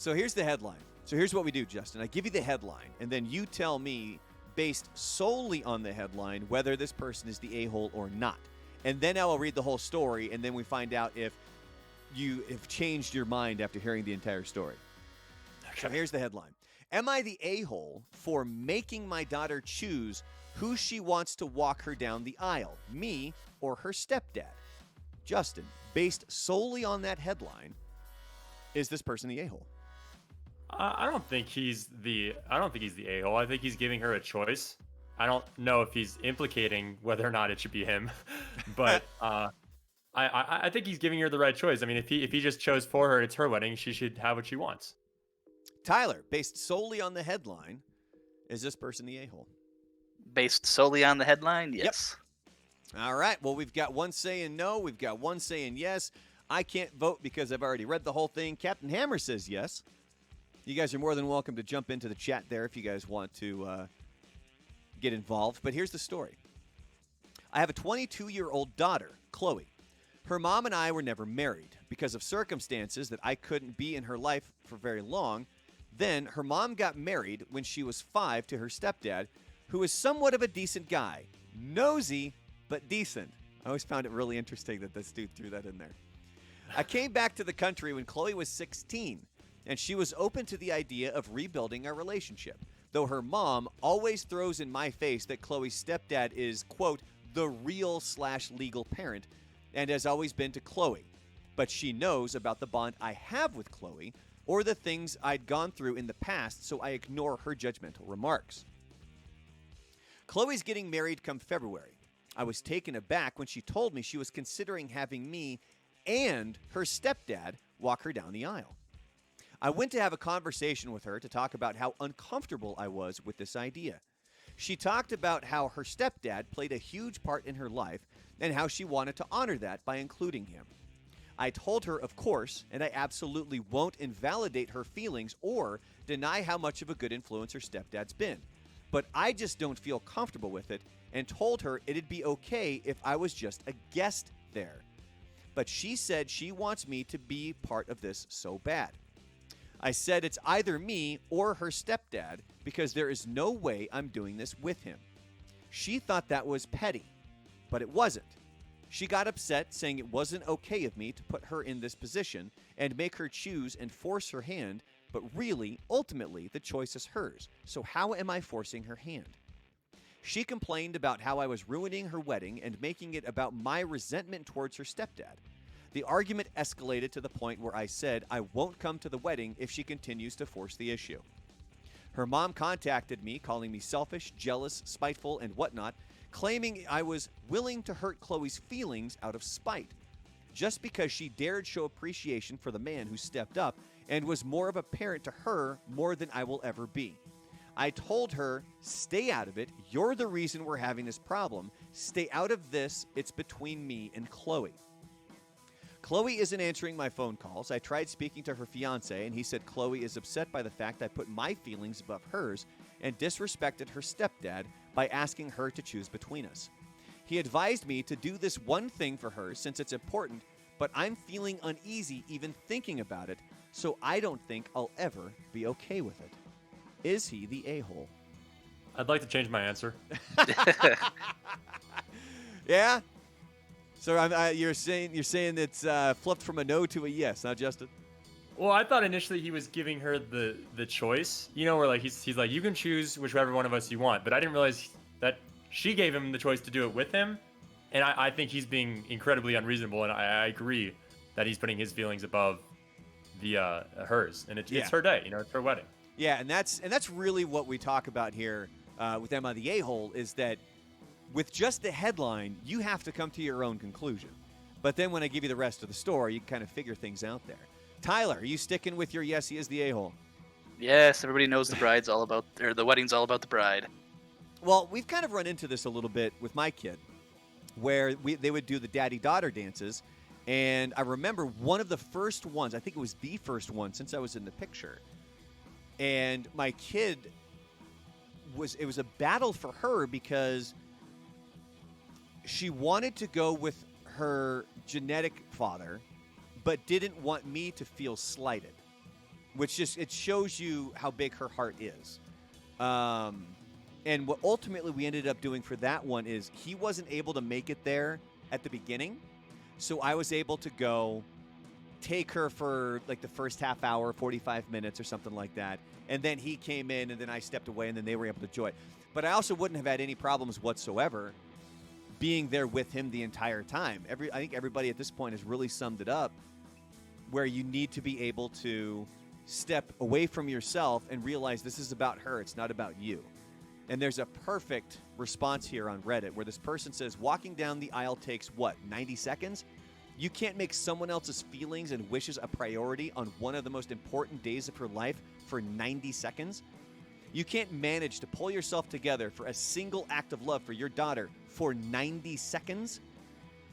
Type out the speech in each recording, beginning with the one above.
So here's the headline. So here's what we do, Justin. I give you the headline, and then you tell me, based solely on the headline, whether this person is the a-hole or not. And then I will read the whole story, and then we find out if you have changed your mind after hearing the entire story. Okay. So here's the headline. Am I the a-hole for making my daughter choose who she wants to walk her down the aisle, me or her stepdad? Justin, based solely on that headline, is this person the a-hole? I don't think he's the a-hole. I think he's giving her a choice. I don't know if he's implicating whether or not it should be him, but I think he's giving her the right choice. I mean, if he just chose for her, it's her wedding. She should have what she wants. Tyler, based solely on the headline, is this person the a-hole? Based solely on the headline, yes. Yep. All right. Well, we've got one saying no. We've got one saying yes. I can't vote because I've already read the whole thing. Captain Hammer says yes. You guys are more than welcome to jump into the chat there if you guys want to get involved. But here's the story. I have a 22-year-old daughter, Chloe. Her mom and I were never married because of circumstances that I couldn't be in her life for very long. Then her mom got married when she was 5 to her stepdad, who is somewhat of a decent guy. Nosy, but decent. I always found it really interesting that this dude threw that in there. I came back to the country when Chloe was 16, and she was open to the idea of rebuilding our relationship, though her mom always throws in my face that Chloe's stepdad is, quote, the real/legal parent, and has always been to Chloe. But she knows about the bond I have with Chloe or the things I'd gone through in the past, so I ignore her judgmental remarks. Chloe's getting married come February. I was taken aback when she told me she was considering having me and her stepdad walk her down the aisle. I went to have a conversation with her to talk about how uncomfortable I was with this idea. She talked about how her stepdad played a huge part in her life and how she wanted to honor that by including him. I told her, of course, and I absolutely won't invalidate her feelings or deny how much of a good influence her stepdad's been. But I just don't feel comfortable with it and told her it'd be okay if I was just a guest there. But she said she wants me to be part of this so bad. I said it's either me or her stepdad because there is no way I'm doing this with him. She thought that was petty, but it wasn't. She got upset, saying it wasn't okay of me to put her in this position and make her choose and force her hand, but really, ultimately, the choice is hers. So how am I forcing her hand? She complained about how I was ruining her wedding and making it about my resentment towards her stepdad. The argument escalated to the point where I said I won't come to the wedding if she continues to force the issue. Her mom contacted me, calling me selfish, jealous, spiteful, and whatnot, claiming I was willing to hurt Chloe's feelings out of spite, just because she dared show appreciation for the man who stepped up and was more of a parent to her more than I will ever be. I told her, stay out of it. You're the reason we're having this problem. Stay out of this. It's between me and Chloe. Chloe isn't answering my phone calls. I tried speaking to her fiancé, and he said Chloe is upset by the fact I put my feelings above hers and disrespected her stepdad by asking her to choose between us. He advised me to do this one thing for her since it's important, but I'm feeling uneasy even thinking about it, so I don't think I'll ever be okay with it. Is he the a-hole? I'd like to change my answer. Yeah? So you're saying it's flipped from a no to a yes, huh, Justin? Well, I thought initially he was giving her the choice, where like he's like, you can choose whichever one of us you want, but I didn't realize that she gave him the choice to do it with him, and I think he's being incredibly unreasonable, and I agree that he's putting his feelings above the hers, and it's her day, it's her wedding. Yeah, and that's really what we talk about here with Emma the a-hole is that with just the headline, you have to come to your own conclusion. But then when I give you the rest of the story, you can kind of figure things out there. Tyler, are you sticking with your yes, he is the a-hole? Yes, everybody knows the wedding's all about the bride. Well, we've kind of run into this a little bit with my kid, where they would do the daddy-daughter dances, and I remember one of the first ones, I think it was the first one since I was in the picture, and my kid it was a battle for her because she wanted to go with her genetic father, but didn't want me to feel slighted. which just it shows you how big her heart is. And what ultimately we ended up doing for that one is he wasn't able to make it there at the beginning, so I was able to go take her for like the first half hour, 45 minutes or something like that. And then he came in, and then I stepped away, and then they were able to enjoy it. But I also wouldn't have had any problems whatsoever being there with him the entire time. I think everybody at this point has really summed it up, where you need to be able to step away from yourself and realize this is about her. It's not about you. And there's a perfect response here on Reddit where this person says, walking down the aisle takes, what, 90 seconds? You can't make someone else's feelings and wishes a priority on one of the most important days of her life for 90 seconds? You can't manage to pull yourself together for a single act of love for your daughter for 90 seconds?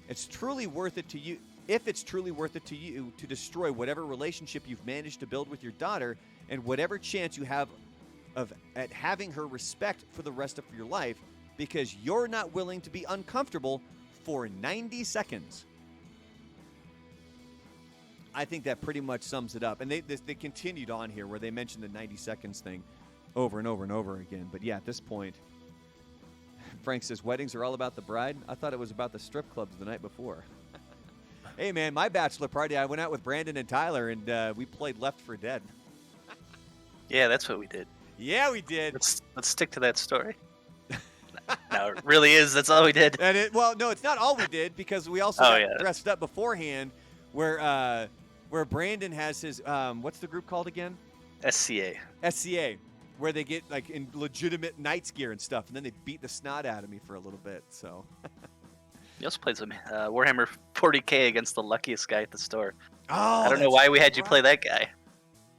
It's truly worth it to you. If it's truly worth it to you to destroy whatever relationship you've managed to build with your daughter and whatever chance you have at having her respect for the rest of your life because you're not willing to be uncomfortable for 90 seconds. I think that pretty much sums it up. And they continued on here where they mentioned the 90 seconds thing over and over and over again. But yeah, at this point, Frank says, weddings are all about the bride. I thought it was about the strip clubs the night before. Hey, man, my bachelor party, I went out with Brandon and Tyler, and we played Left 4 Dead. Yeah, that's what we did. Yeah, we did. Let's stick to that story. No, it really is. That's all we did. And no, it's not all we did because we also got dressed up beforehand where Brandon has his, what's the group called again? SCA. SCA, where they get like in legitimate Knights gear and stuff, and then they beat the snot out of me for a little bit, so. You also played some Warhammer 40K against the luckiest guy at the store. Oh, I don't know why we had you play that guy.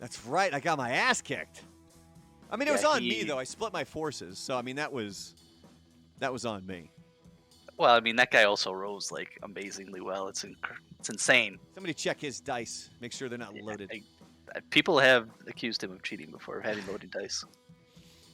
That's right. I got my ass kicked. I mean, it was on me, though. I split my forces, so, I mean, that was on me. Well, I mean, that guy also rolls, like, amazingly well. It's insane. Somebody check his dice. Make sure they're not loaded. People have accused him of cheating before, having loaded dice.